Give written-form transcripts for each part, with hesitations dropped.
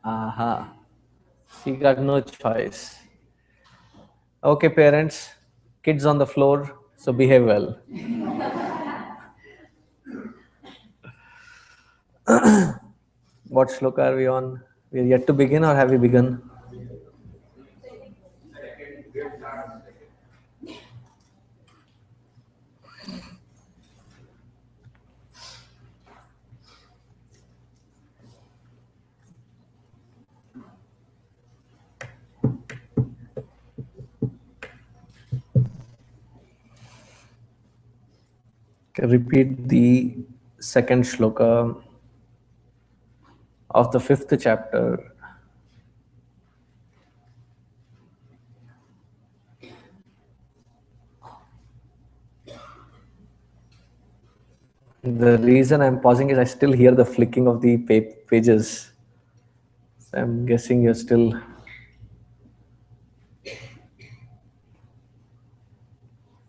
Aha. She got no choice. Okay, parents, kids on the floor, so behave well. What shloka are we on? We are yet to begin, or have we begun? Okay, repeat the second shloka of the fifth chapter. The reason I'm pausing is I still hear the flicking of the pages. So I'm guessing you're still.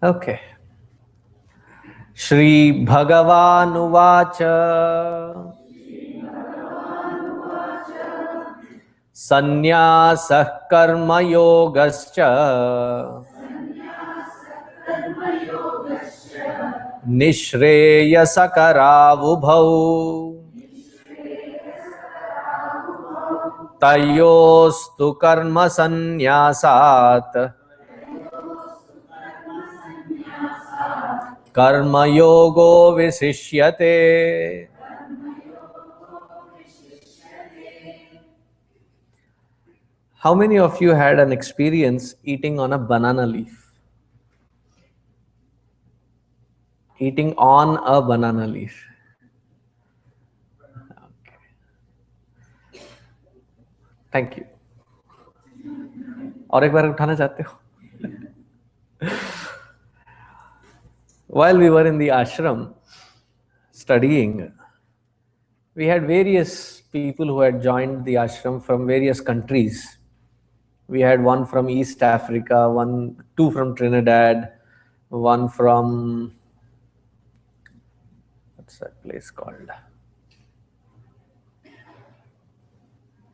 Okay. Shri Bhagavanuvacha Sannyasah Karma Yogascha Nishreyasakaravubhau Tayostu Karma Sannyasat Karma Yogo Visishyate. How many of you had an experience eating on a banana leaf? Eating on a banana leaf. Okay. Thank you. और एक बार उठाना चाहते हो? While we were in the ashram studying, we had various people who had joined the ashram from various countries. We had one from East Africa, two from Trinidad, one from, what's that place called?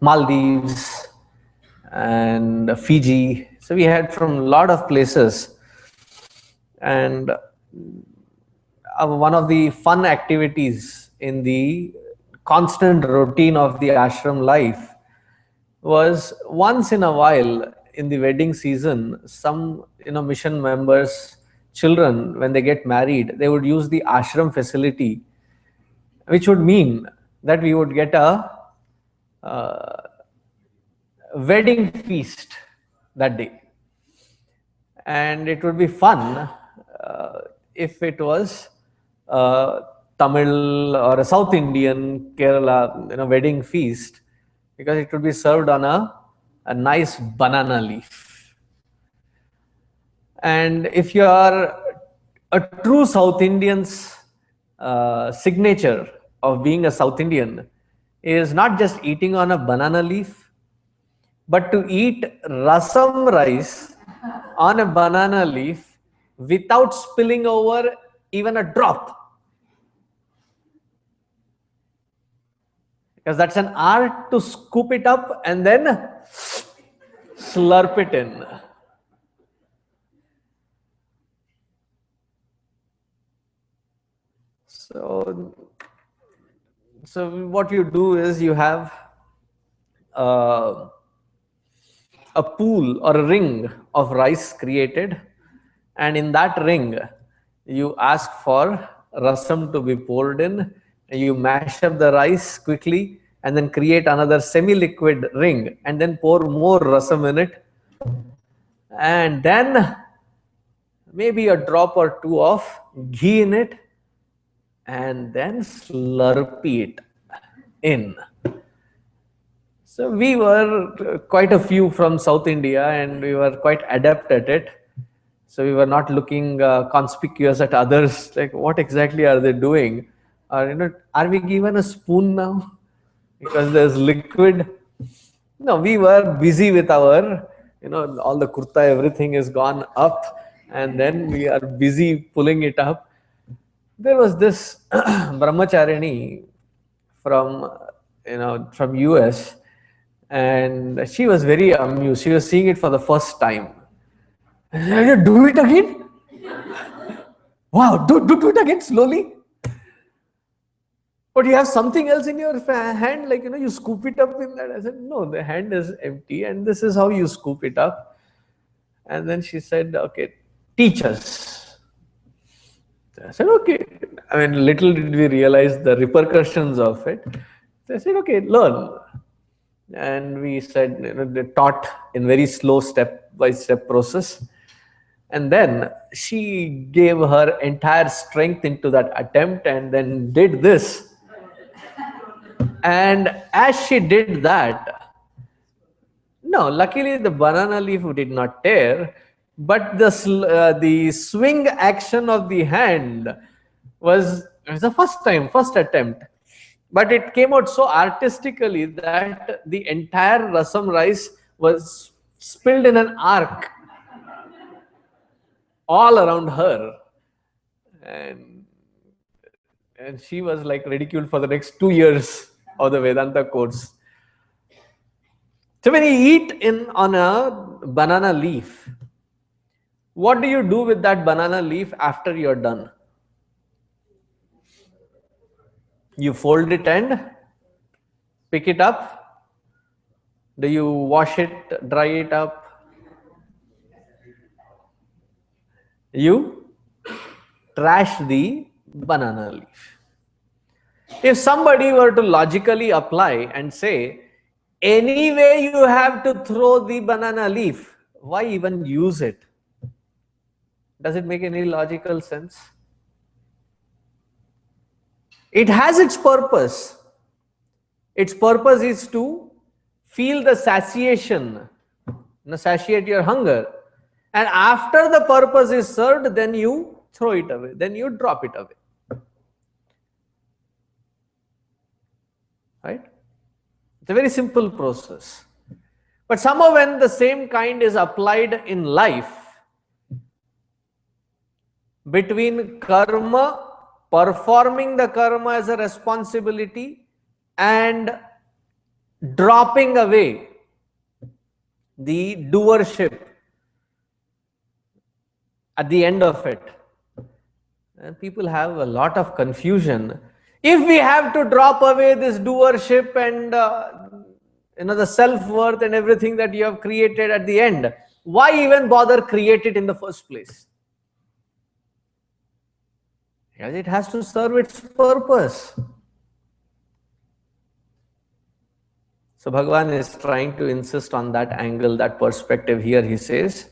Maldives and Fiji. So we had from a lot of places. And one of the fun activities in the constant routine of the ashram life was once in a while in the wedding season, some mission members' children, when they get married, they would use the ashram facility, which would mean that we would get a wedding feast that day. And it would be fun if it was Tamil or a South Indian Kerala wedding feast, because it would be served on a nice banana leaf. And if you are a true South Indian's signature of being a South Indian is not just eating on a banana leaf, but to eat rasam rice on a banana leaf without spilling over even a drop. Because that's an art to scoop it up and then slurp it in. So what you do is you have a pool or a ring of rice created, and in that ring you ask for rasam to be poured in. You mash up the rice quickly and then create another semi-liquid ring and then pour more rasam in it, and then maybe a drop or two of ghee in it, and then slurpee it in. So we were quite a few from South India and we were quite adept at it. So we were not looking conspicuous at others, like what exactly are they doing? Or are we given a spoon now? Because there's liquid. No, we were busy with our, all the kurta, everything is gone up, and then we are busy pulling it up. There was this brahmacharini from US, And she was very amused. She was seeing it for the first time. Do it again? Wow, do it again slowly. But you have something else in your hand, like, you scoop it up in that. I said, no, the hand is empty and this is how you scoop it up. And then she said, okay, teach us. I said, okay. I mean, little did we realize the repercussions of it. So I said, okay, learn. And we said, they taught in very slow step-by-step process. And then she gave her entire strength into that attempt and then did this. And as she did that, no, luckily the banana leaf did not tear, but the swing action of the hand was the first attempt. But it came out so artistically that the entire rasam rice was spilled in an arc all around her. And she was like ridiculed for the next 2 years of the Vedanta course. So when you eat on a banana leaf, what do you do with that banana leaf after you're done? You fold it and pick it up. Do you wash it, dry it up? You trash the banana leaf. If somebody were to logically apply and say, anyway you have to throw the banana leaf, why even use it? Does it make any logical sense? It has its purpose. Its purpose is to feel the satiation, satiate your hunger. And after the purpose is served, then you throw it away, then you drop it away. Right? It's a very simple process. But somehow when the same kind is applied in life, between karma, performing the karma as a responsibility, and dropping away the doership at the end of it, and people have a lot of confusion. If we have to drop away this doership and the self-worth and everything that you have created at the end, why even bother create it in the first place? Because it has to serve its purpose. So Bhagavan is trying to insist on that angle, that perspective. Here he says,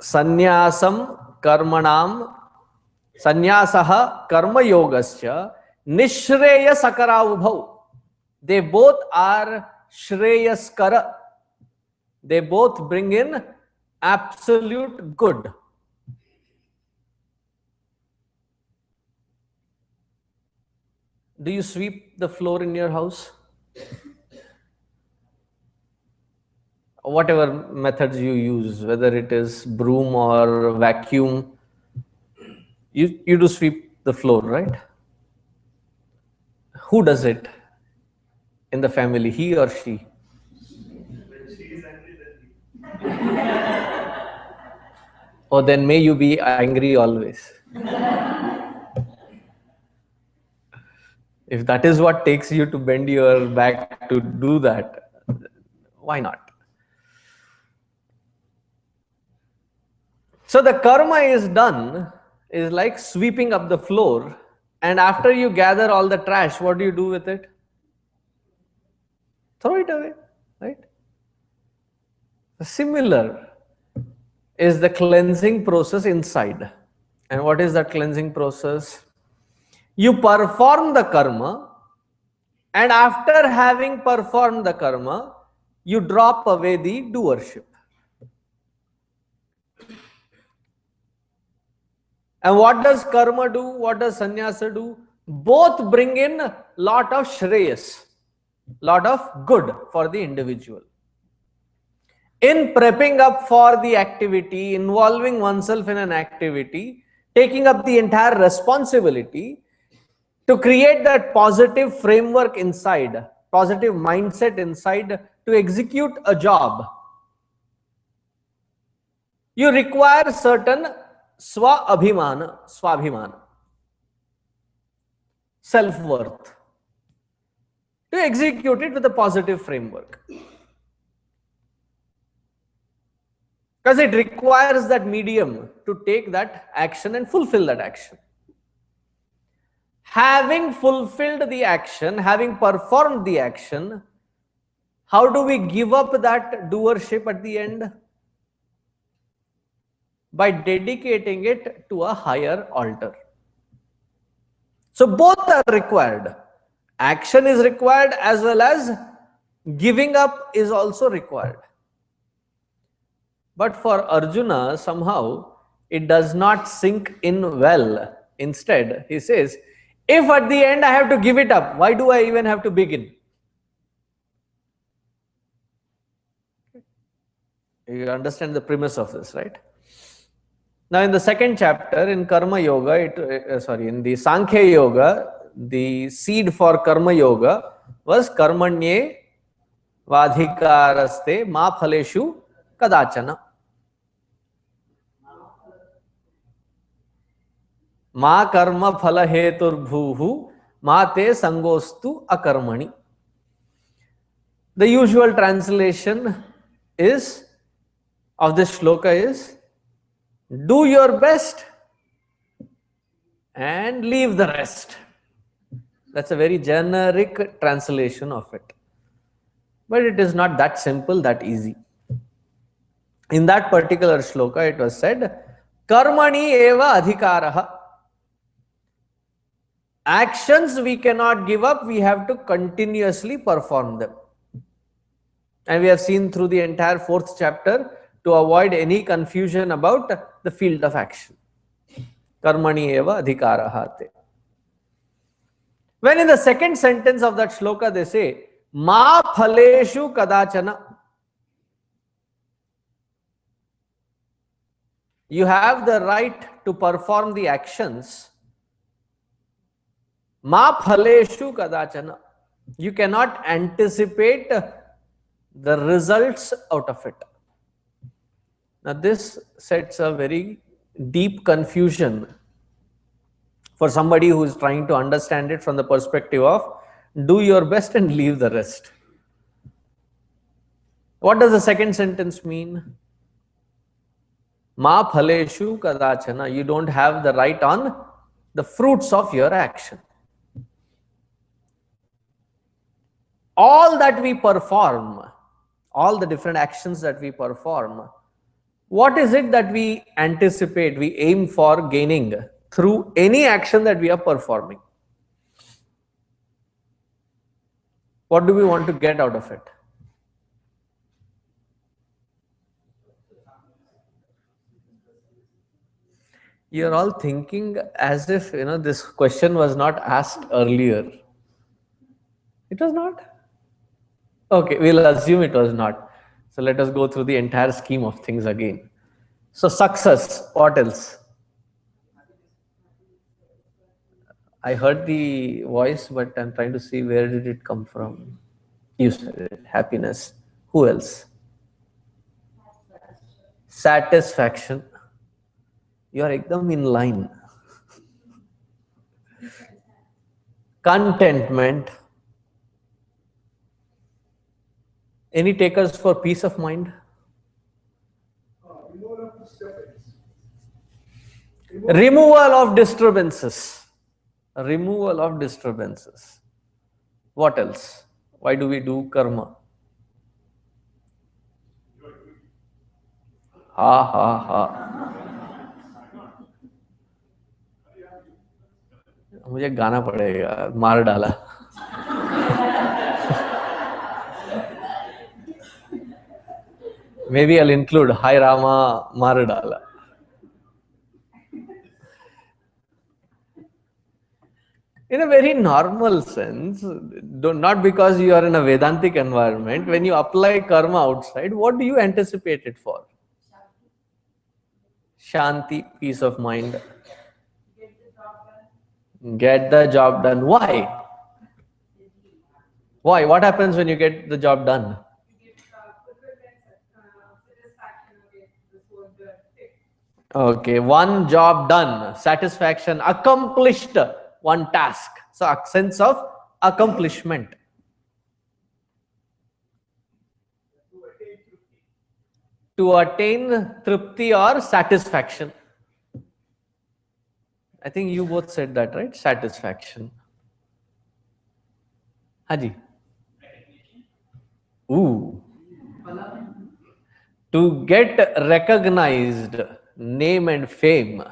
Sannyasam karmanam, sannyasaha karma yogasya nishreya sakaravubhav. They both are shreyaskara. They both bring in absolute good. Do you sweep the floor in your house? Whatever methods you use, whether it is broom or vacuum, you do sweep the floor, right? Who does it in the family, he or she? When she is angry, then Oh, then may you be angry always. If that is what takes you to bend your back to do that, why not? So the karma is done, is like sweeping up the floor, and after you gather all the trash, what do you do with it? Throw it away, right? Similar is the cleansing process inside. And what is that cleansing process? You perform the karma, and after having performed the karma, you drop away the doership. And what does karma do? What does sannyasa do? Both bring in a lot of shreyas, lot of good for the individual. In prepping up for the activity, involving oneself in an activity, taking up the entire responsibility to create that positive framework inside, positive mindset inside to execute a job, you require certain swabhimana, self-worth, to execute it with a positive framework. Because it requires that medium to take that action and fulfill that action. Having fulfilled the action, having performed the action, how do we give up that doership at the end? By dedicating it to a higher altar. So both are required. Action is required as well as giving up is also required. But for Arjuna, somehow it does not sink in well. Instead, he says, if at the end I have to give it up, why do I even have to begin? You understand the premise of this, right? Now, in the second chapter, in Karma Yoga, in the Sankhya Yoga, the seed for Karma Yoga was Karmanye Vadhikaraste Ma Phaleshu Kadachana. Ma karma phala hetur bhuhu ma te sangostu akarmani. The usual translation is of this shloka is, do your best and leave the rest. That's a very generic translation of it. But it is not that simple, that easy. In that particular shloka, it was said, Karmani eva adhikaraha. Actions we cannot give up, we have to continuously perform them. And we have seen through the entire fourth chapter to avoid any confusion about the field of action. Karmani eva adhikaraha te. When in the second sentence of that shloka they say, Ma phaleshu kadachana. You have the right to perform the actions. Ma phaleshu kadachana. You cannot anticipate the results out of it. Now this sets a very deep confusion for somebody who is trying to understand it from the perspective of do your best and leave the rest. What does the second sentence mean? Ma phaleshu kadachana. You don't have the right on the fruits of your action. All that we perform, all the different actions that we perform, what is it that we anticipate, we aim for gaining through any action that we are performing? What do we want to get out of it? You're all thinking as if, this question was not asked earlier. It was not? Okay, we'll assume it was not. So let us go through the entire scheme of things again. So success, what else? I heard the voice, but I'm trying to see where did it come from. You said it. Happiness. Who else? Satisfaction. You are ekdam in line. Contentment. Any takers for peace of mind? Removal of disturbances. Removal of disturbances. What else? Why do we do karma? Ha ha ha. मुझे गाना पड़ेगा, मार डाला. Maybe I'll include Hi Rama, मार डाला. In a very normal sense, not because you are in a Vedantic environment, when you apply karma outside, what do you anticipate it for? Shanti, peace of mind. Get the job done. Why? Why? What happens when you get the job done? You get fulfillment, satisfaction, okay, this was good. Okay, one job done, satisfaction, accomplished one task. So, a sense of accomplishment. To attain tripti or satisfaction. I think you both said that, right? Satisfaction. Haji. Ooh. To get recognized, name and fame.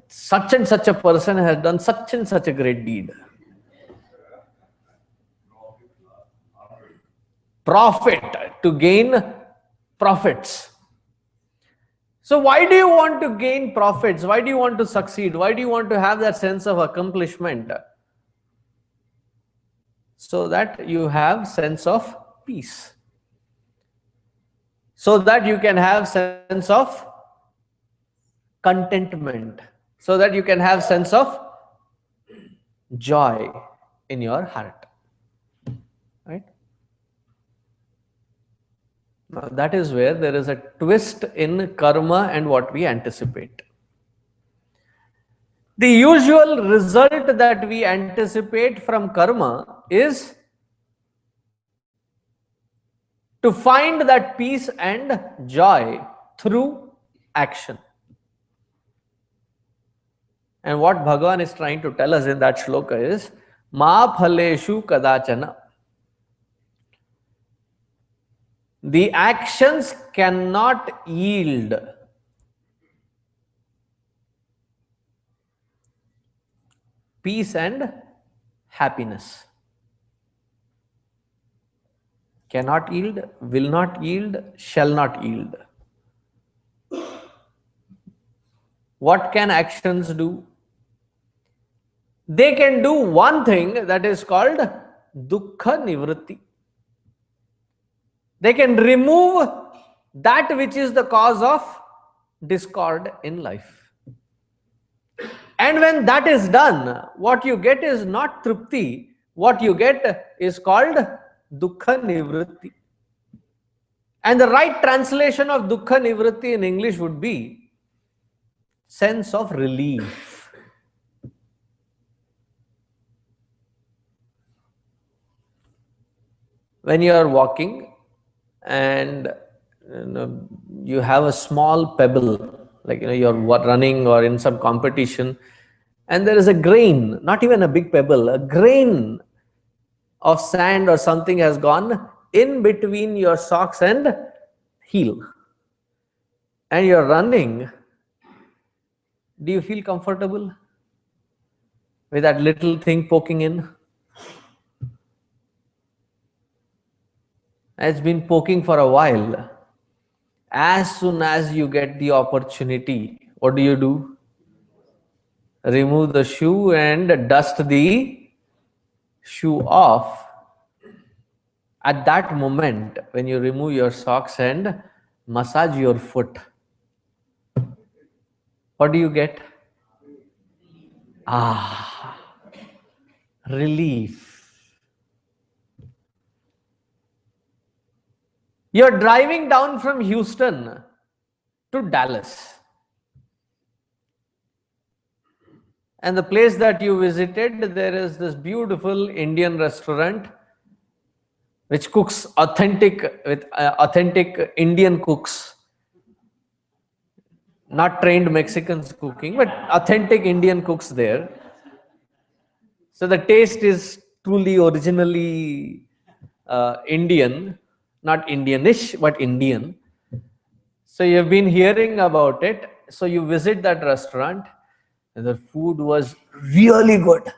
Such and such a person has done such and such a great deed. Profit, to gain profits. So why do you want to gain profits? Why do you want to succeed? Why do you want to have that sense of accomplishment? So that you have sense of peace. So that you can have sense of contentment. So that you can have sense of joy in your heart. Right? Now, that is where there is a twist in karma and what we anticipate. The usual result that we anticipate from karma is to find that peace and joy through action. And what Bhagavan is trying to tell us in that shloka is Ma phaleshu kadachana. The actions cannot yield peace and happiness. Cannot yield, will not yield, shall not yield. What can actions do? They can do one thing that is called dukkha nivritti. They can remove that which is the cause of discord in life. And when that is done, what you get is not tripti. What you get is called dukkha nivritti. And the right translation of dukkha nivritti in English would be sense of relief. When you are walking and you have a small pebble, like you're running or in some competition, and there is a grain, not even a big pebble, a grain of sand or something has gone in between your socks and heel, and you're running, do you feel comfortable with that little thing poking in? It's been poking for a while. As soon as you get the opportunity, what do? Remove the shoe and dust the shoe off. At that moment, when you remove your socks and massage your foot, what do you get? Relief. You're driving down from Houston to Dallas. And the place that you visited, there is this beautiful Indian restaurant which cooks authentic Indian cooks. Not trained Mexicans cooking, but authentic Indian cooks there. So the taste is truly originally Indian, not Indianish, but Indian. So you've been hearing about it. So you visit that restaurant and the food was really good.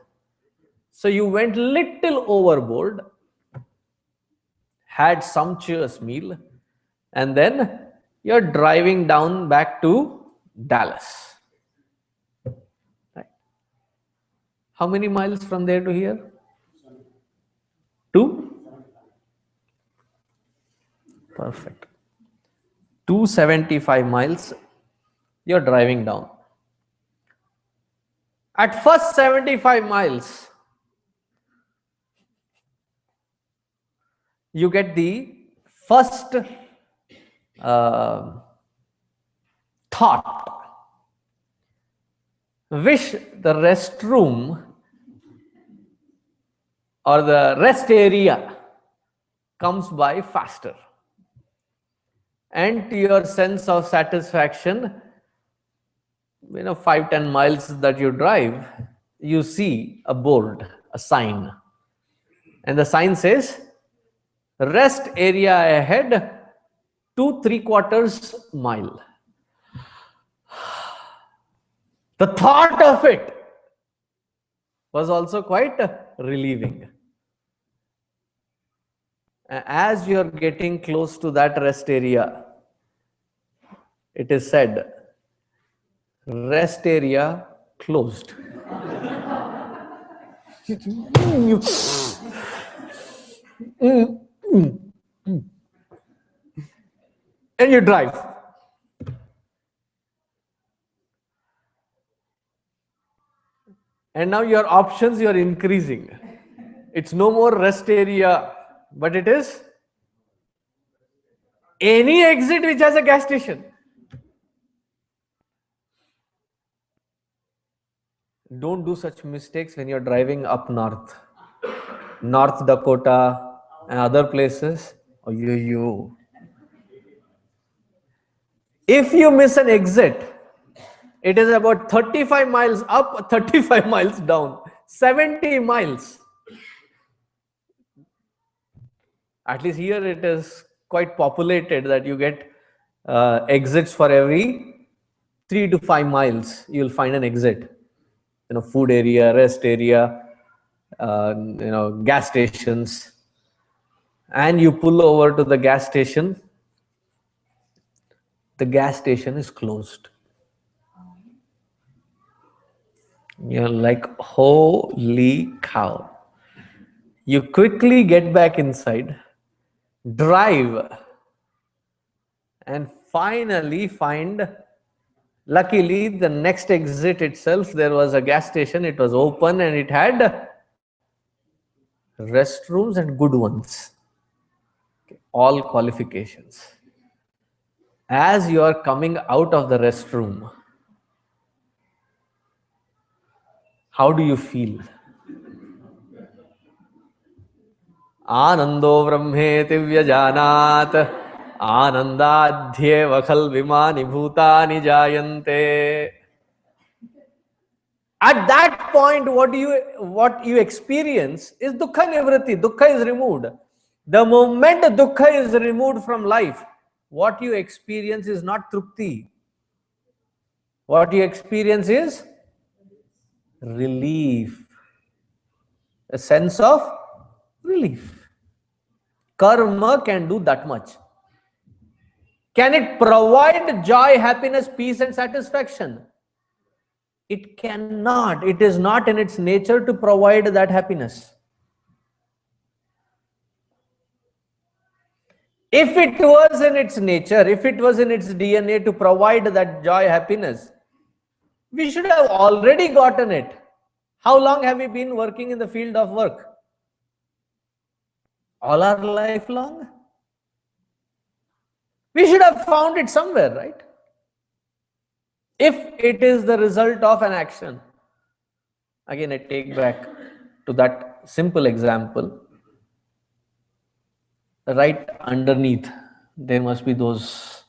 So you went little overboard, had sumptuous meal, and then you're driving down back to Dallas. Right? How many miles from there to here? 2? Perfect. 275 miles you're driving down. At first 75 miles, you get the first thought. Wish the restroom or the rest area comes by faster. And to your sense of satisfaction, 5-10 miles that you drive, you see a board, a sign. And the sign says, rest area ahead, 2 3/4 mile. The thought of it was also quite relieving. As you're getting close to that rest area, it is said, rest area closed. And you drive. And now your options, you're increasing. It's no more rest area, but it is any exit which has a gas station. Don't do such mistakes when you're driving up north. North Dakota and other places. If you miss an exit, it is about 35 miles up, 35 miles down, 70 miles. At least here it is quite populated that you get exits for every 3 to 5 miles. You'll find an exit. Food area, rest area, gas stations. And you pull over to the gas station. The gas station is closed. You're like, holy cow. You quickly get back inside, drive, and finally find, luckily the next exit itself, there was a gas station, it was open and it had restrooms and good ones. All qualifications. As you are coming out of the restroom, how do you feel? Anando brahmeti vyajanat anandadhyeva khalvimani bhutani jayante. At that point, what you experience is dukkha nivritti. Dukkha is removed. The moment dukkha is removed from life, what you experience is not trupti. What you experience is relief. A sense of relief. Karma can do that much. Can it provide joy, happiness, peace and satisfaction? It cannot. It is not in its nature to provide that happiness. If it was in its nature, if it was in its DNA to provide that joy, happiness, we should have already gotten it. How long have we been working in the field of work? All our life long? We should have found it somewhere, right? If it is the result of an action. Again, I take back to that simple example. Right underneath, there must be those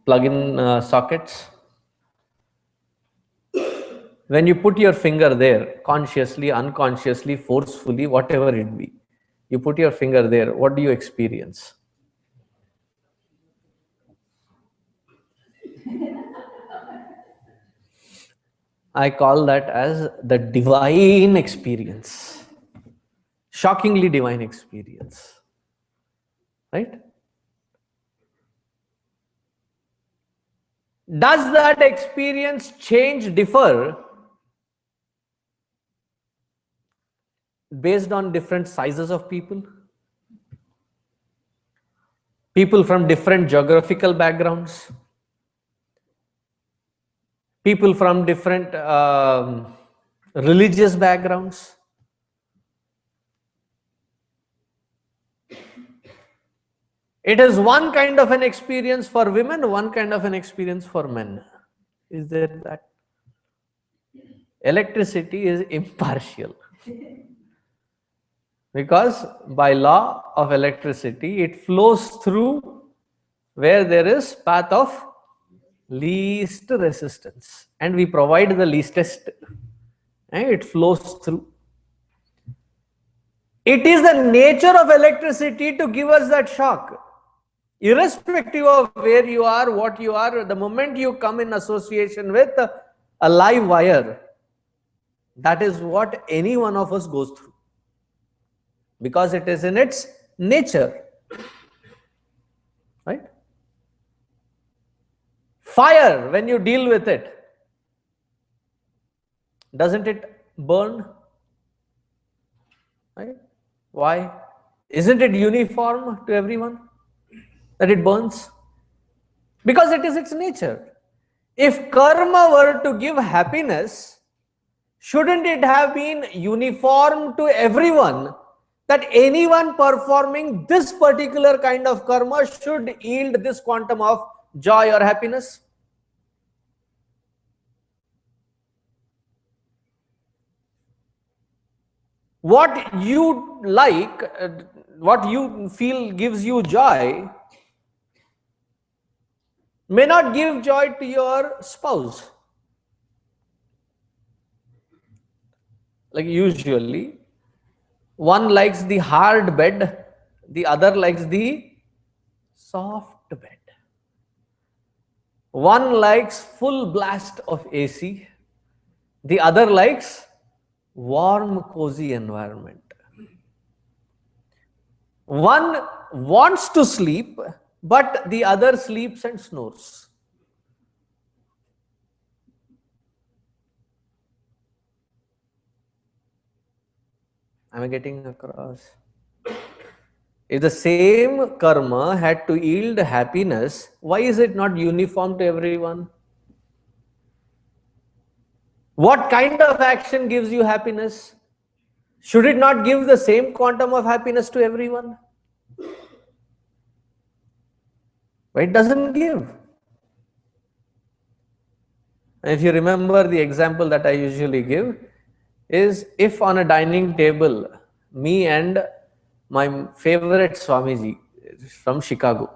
plug-in sockets. When you put your finger there, consciously, unconsciously, forcefully, whatever it be, you put your finger there, what do you experience? I call that as the divine experience. Shockingly divine experience. Right? Does that experience differ based on different sizes of people? People from different geographical backgrounds? People from different religious backgrounds? It is one kind of an experience for women, one kind of an experience for men. Is there that? Electricity is impartial. Because by law of electricity, it flows through where there is path of least resistance. And we provide the leastest. And it flows through. It is the nature of electricity to give us that shock. Irrespective of where you are, what you are, the moment you come in association with a live wire, that is what any one of us goes through. Because it is in its nature. Right? Fire, when you deal with it, doesn't it burn? Right? Why? Isn't it uniform to everyone that it burns? Because it is its nature. If karma were to give happiness, shouldn't it have been uniform to everyone that anyone performing this particular kind of karma should yield this quantum of joy or happiness? What you like, what you feel gives you joy, may not give joy to your spouse. Like usually, one likes the hard bed, the other likes the soft bed. One likes full blast of AC, the other likes warm, cozy environment. One wants to sleep, but the other sleeps and snores. Am I getting across? If the same karma had to yield happiness, why is it not uniform to everyone? What kind of action gives you happiness? Should it not give the same quantum of happiness to everyone? But it doesn't give. If you remember, the example that I usually give is, if on a dining table, me and my favorite Swamiji from Chicago,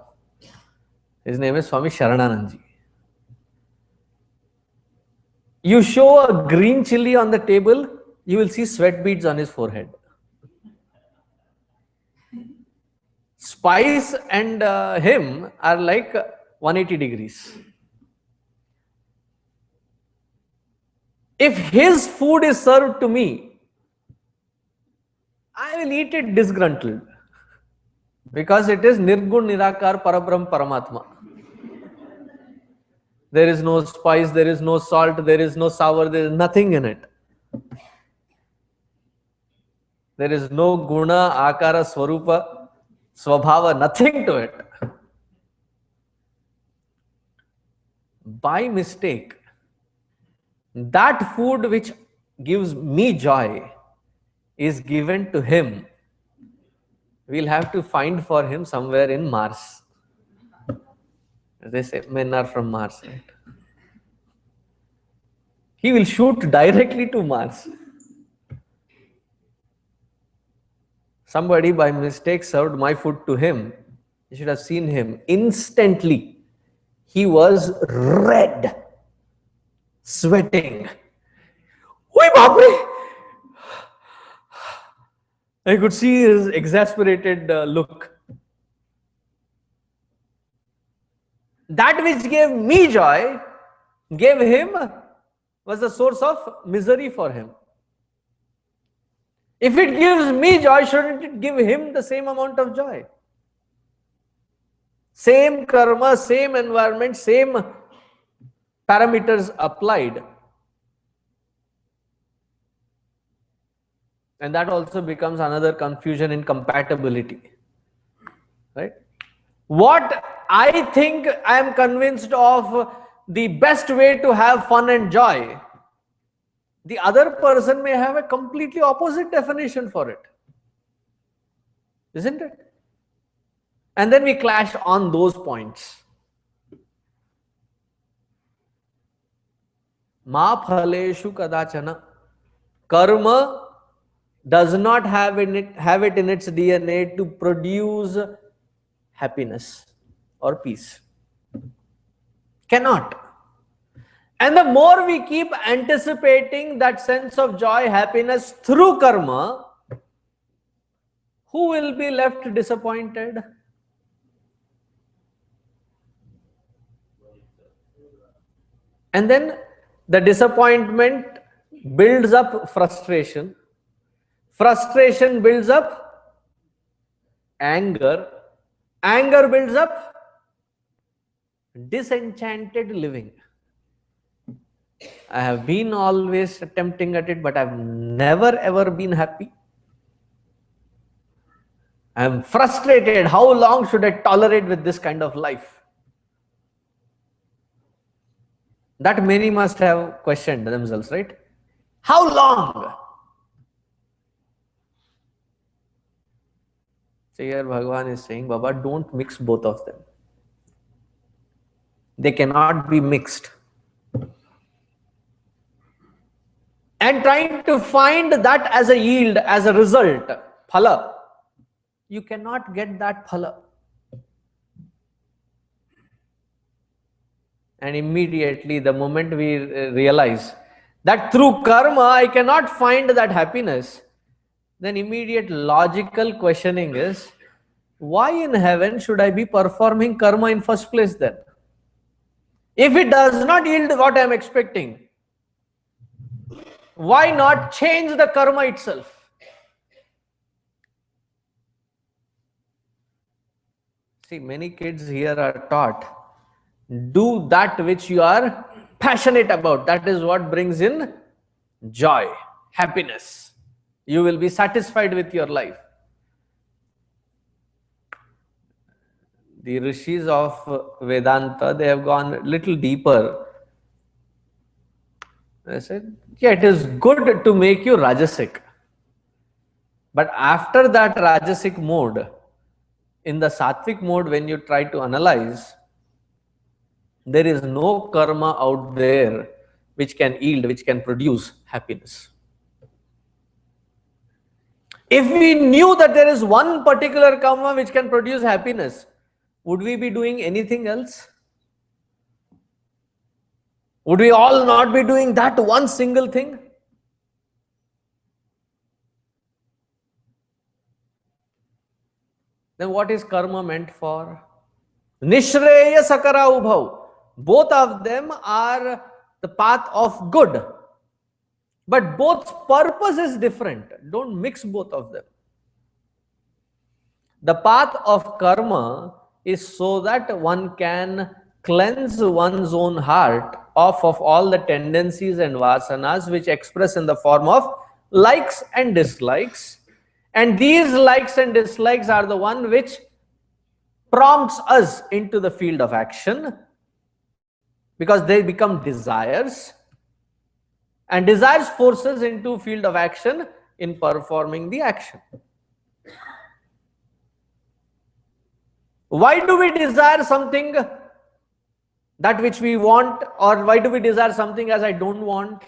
his name is Swami Sharananandji. You show a green chili on the table, you will see sweat beads on his forehead. Spice and him are like 180 degrees. If his food is served to me, I will eat it disgruntled. Because it is Nirgun Nirakar Parabrahm Paramatma. There is no spice, there is no salt, there is no sour, there is nothing in it. There is no guna, akara, swarupa, swabhava, nothing to it. By mistake, that food which gives me joy is given to him. We'll have to find for him somewhere in Mars. As they say, men are from Mars, right? He will shoot directly to Mars. Somebody by mistake served my food to him. You should have seen him. Instantly, he was red, sweating. Oi, Bapre! I could see his exasperated look. That which gave me joy, gave him, was a source of misery for him. If it gives me joy, shouldn't it give him the same amount of joy? Same karma, same environment, same parameters applied. And that also becomes another confusion in compatibility. Right? What I think I am convinced of the best way to have fun and joy, the other person may have a completely opposite definition for it. Isn't it? And then we clash on those points. Ma phaleshu kadachana. Karma does not have it in its DNA to produce happiness or peace. Cannot. And the more we keep anticipating that sense of joy, happiness through karma, who will be left disappointed? And then the disappointment builds up frustration. Frustration builds up anger. Anger builds up disenchanted living. I have been always attempting at it, but I've never ever been happy. I am frustrated. How long should I tolerate with this kind of life? That many must have questioned themselves, right? How long? So here Bhagavan is saying, Baba, don't mix both of them. They cannot be mixed. And trying to find that as a yield, as a result, phala, you cannot get that phala. And immediately, the moment we realize that through karma I cannot find that happiness, then immediate logical questioning is, why in heaven should I be performing karma in first place then? If it does not yield what I am expecting, why not change the karma itself? See, many kids here are taught, do that which you are passionate about. That is what brings in joy, happiness. You will be satisfied with your life. The rishis of Vedanta, they have gone a little deeper. They said, yeah, it is good to make you rajasic. But after that rajasic mode, in the sattvic mode, when you try to analyze, there is no karma out there which can yield, which can produce happiness. If we knew that there is one particular karma which can produce happiness, would we be doing anything else? Would we all not be doing that one single thing? Then what is karma meant for? Nishreya sakara ubhav. Both of them are the path of good. But both purpose is different. Don't mix both of them. The path of karma is so that one can cleanse one's own heart off of all the tendencies and vasanas which express in the form of likes and dislikes. And these likes and dislikes are the one which prompts us into the field of action, because they become desires, and desires forces into field of action in performing the action. Why do we desire something that which we want, or why do we desire something as I don't want?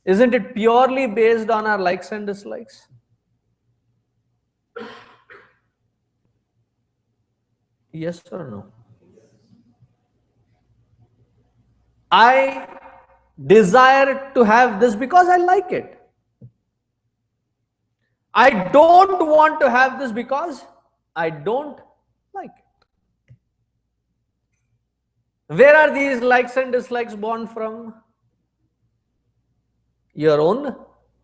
Isn't it purely based on our likes and dislikes? Yes or no? I desire to have this because I like it. I don't want to have this because I don't like it. Where are these likes and dislikes born from? Your own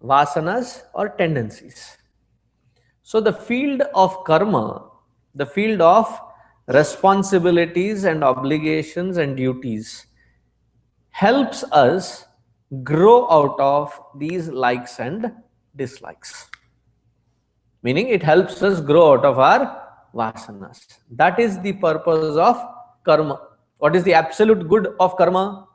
vasanas or tendencies. So the field of karma, the field of responsibilities and obligations and duties, helps us grow out of these likes and dislikes. Meaning it helps us grow out of our vasanas. That is the purpose of karma. What is the absolute good of karma?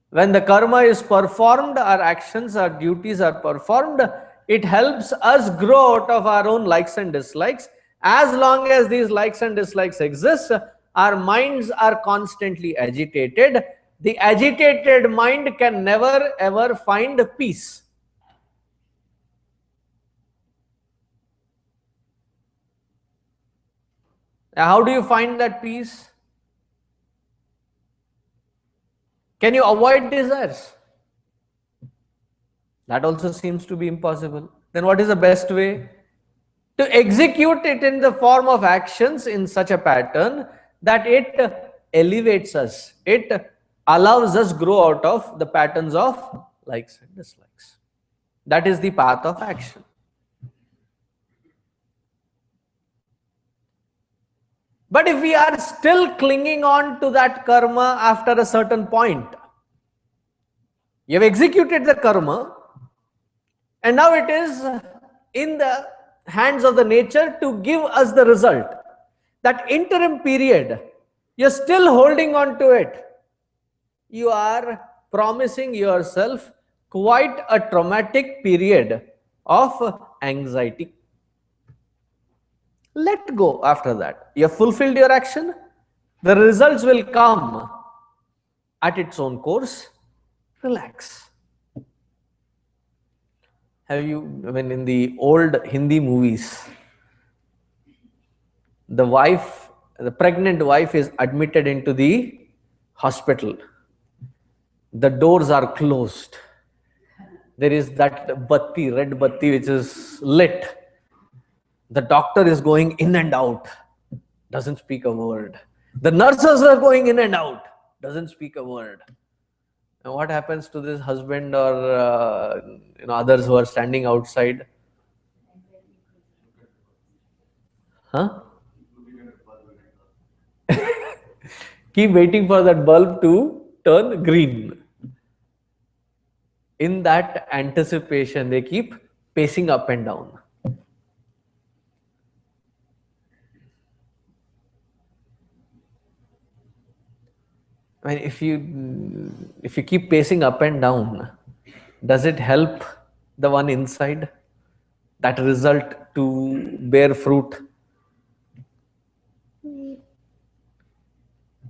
When the karma is performed, our actions, our duties are performed, it helps us grow out of our own likes and dislikes, As long as these likes and dislikes exist, our minds are constantly agitated. The agitated mind can never ever find peace. How do you find that peace? Can you avoid desires? That also seems to be impossible. Then what is the best way? To execute it in the form of actions in such a pattern that it elevates us. It allows us grow out of the patterns of likes and dislikes. That is the path of action. But if we are still clinging on to that karma after a certain point, you have executed the karma, and now it is in the hands of the nature to give us the result. That interim period, you're still holding on to it. You are promising yourself quite a traumatic period of anxiety. Let go after that. You have fulfilled your action. The results will come at its own course. Relax. Have you, when in the old Hindi movies, the pregnant wife is admitted into the hospital. The doors are closed. There is that batti, red batti, which is lit. The doctor is going in and out, doesn't speak a word. The nurses are going in and out, doesn't speak a word. And what happens to this husband or others who are standing outside? Huh? Keep waiting for that bulb to turn green. In that anticipation, they keep pacing up and down. I mean, if you keep pacing up and down, does it help the one inside? That result to bear fruit?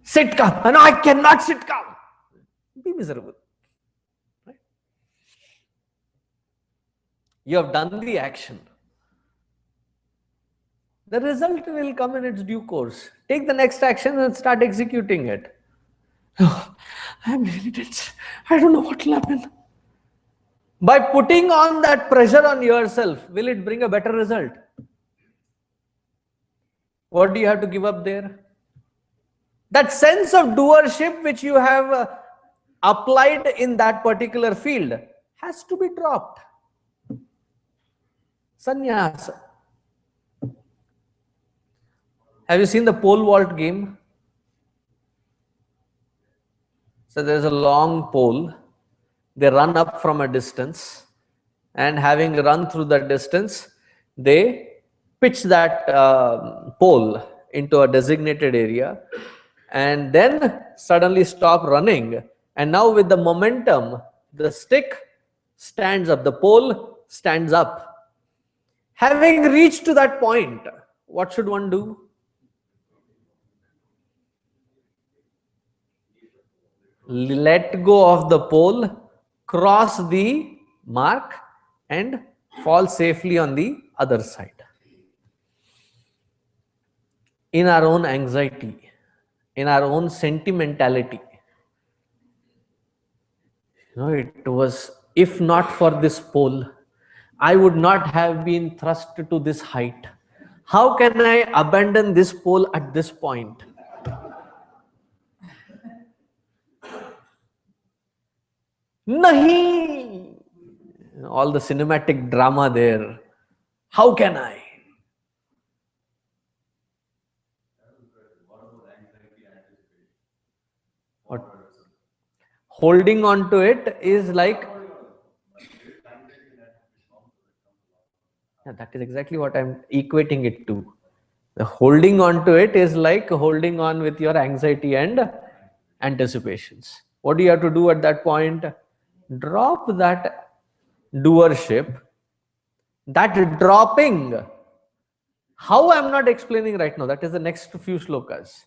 Sit calm. No, I cannot sit calm. Be miserable. Right? You have done the action. The result will come in its due course. Take the next action and start executing it. Oh, I'm really tense. I don't know what will happen. By putting on that pressure on yourself, will it bring a better result? What do you have to give up there? That sense of doership which you have applied in that particular field has to be dropped. Sannyasa. Have you seen the pole vault game? So there's a long pole. They run up from a distance, and having run through that distance, they pitch that pole into a designated area and then suddenly stop running. And now with the momentum, the stick stands up, the pole stands up. Having reached to that point, what should one do? Let go of the pole, cross the mark, and fall safely on the other side. In our own anxiety, in our own sentimentality, it was, if not for this pole, I would not have been thrust to this height. How can I abandon this pole at this point? Nahi! All the cinematic drama there. How can I? What? Holding on to it is like, that is exactly what I'm equating it to. The holding on to it is like holding on with your anxiety and anticipations. What do you have to do at that point? Drop that doership. That dropping How I'm not explaining right now, that is the next few shlokas.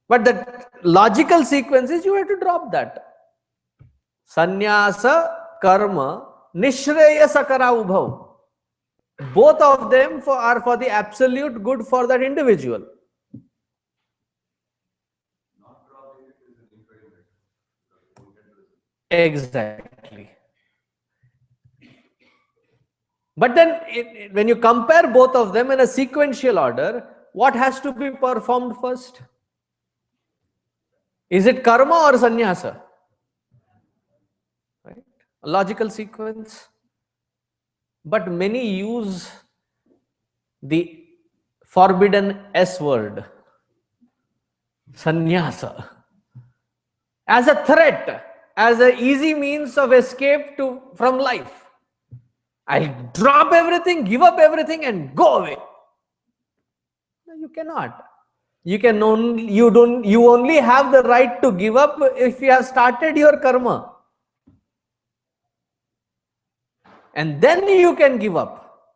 But the logical sequence is you have to drop that. Sannyasa, karma, nishreya sakara ubhav. Both of them are for the absolute good for that individual. Exactly. But then when you compare both of them in a sequential order, what has to be performed first? Is it karma or sannyasa? Right? A logical sequence. But many use the forbidden S word, sannyasa, as a threat, as an easy means of escape from life. I'll drop everything, give up everything and go away. No, you cannot. You only have the right to give up if you have started your karma. And then you can give up.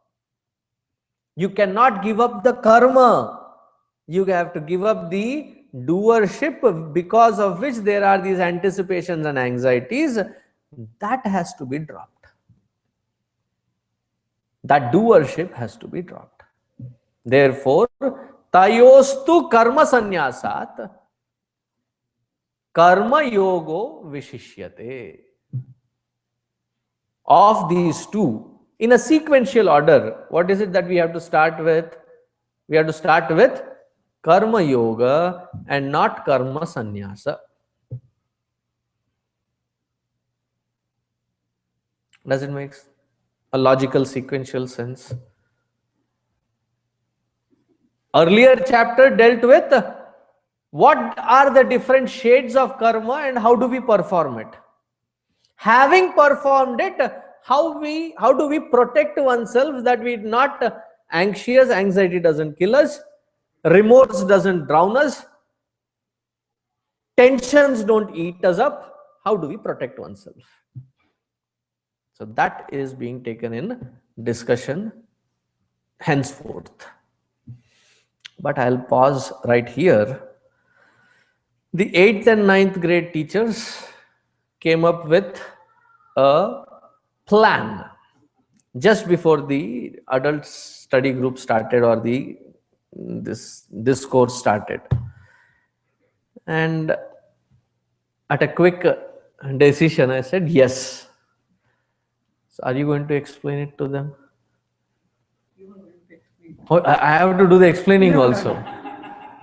You cannot give up the karma. You have to give up the doership because of which there are these anticipations and anxieties. That has to be dropped. That doership has to be dropped. Therefore, tayostu karma sannyasat karma yogo vishishyate. Of these two, in a sequential order, what is it that we have to start with? We have to start with karma yoga and not karma sannyasa. Does it make a logical sequential sense? Earlier chapter dealt with what are the different shades of karma and how do we perform it. Having performed it, how do we protect oneself that we are not anxious, anxiety doesn't kill us, remorse doesn't drown us, tensions don't eat us up. How do we protect oneself? So that is being taken in discussion henceforth. But I'll pause right here. The 8th and 9th grade teachers came up with a plan just before the adult study group started or this course started. And at a quick decision, I said yes. So are you going to explain it to them? Oh, I have to do the explaining also.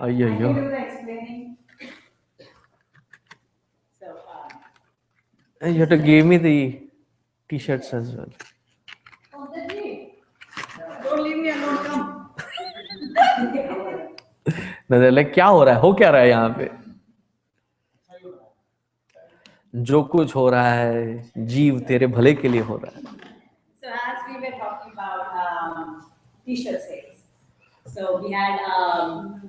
I do the explaining. So, And you have to give me the t-shirts as well. oh, don't leave me alone, come. They're like, क्या हो रहा है? हो क्या रहा है यहाँ पे? जो कुछ हो रहा है जीव तेरे भले के लिए हो रहा है. So as we were talking about t-shirt sales, so we had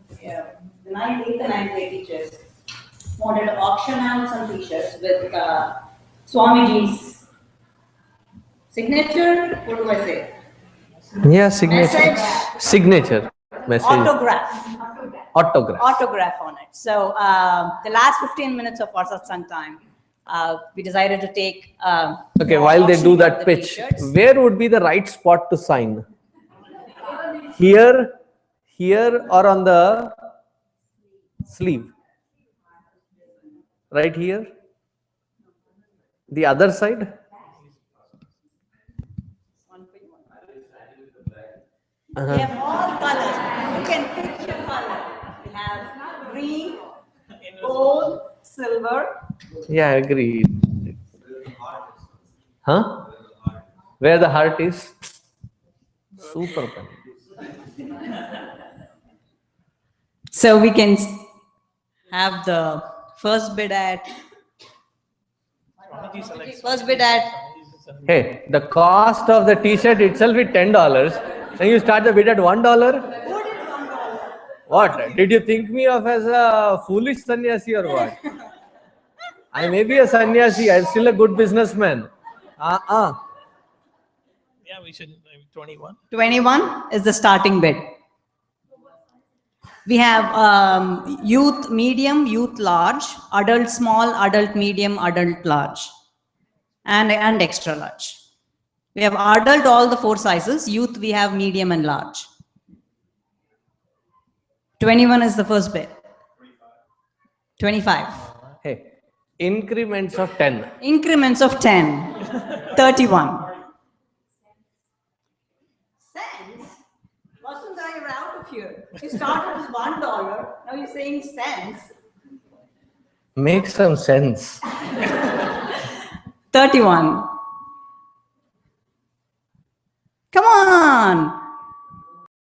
the 8th and 9th grade teachers wanted to auction out some t-shirts with Swamiji's signature. What do I say? Yeah, signature. Message. Signature. Message. Autograph on it. So the last 15 minutes of our satsang time, we decided to take. Okay, while they do that pitch, t-shirts. where would be the right spot to sign? Here, or on the sleeve? Right here? The other side? We have all colors. You can pick your color. We have green, gold, silver. Yeah, I agree. Huh? Where the heart is? Super. So we can have the first bid at. Hey, the cost of the t-shirt itself is $10. And you start the bid at $1? Who did $1? What? Did you think me of as a foolish sannyasi or what? I may be a sannyasi, I'm still a good businessman. Yeah, we should, 21. 21 is the starting bid. We have youth medium, youth large, adult small, adult medium, adult large, and extra large. We have adult all the 4 sizes, youth we have medium and large. 21 is the first bid. 25. Hey, increments of 10. Increments of 10. 31. Cents? Vasudha, you're out of here. You started with $1, now you're saying cents. Make some sense. 31. Come on.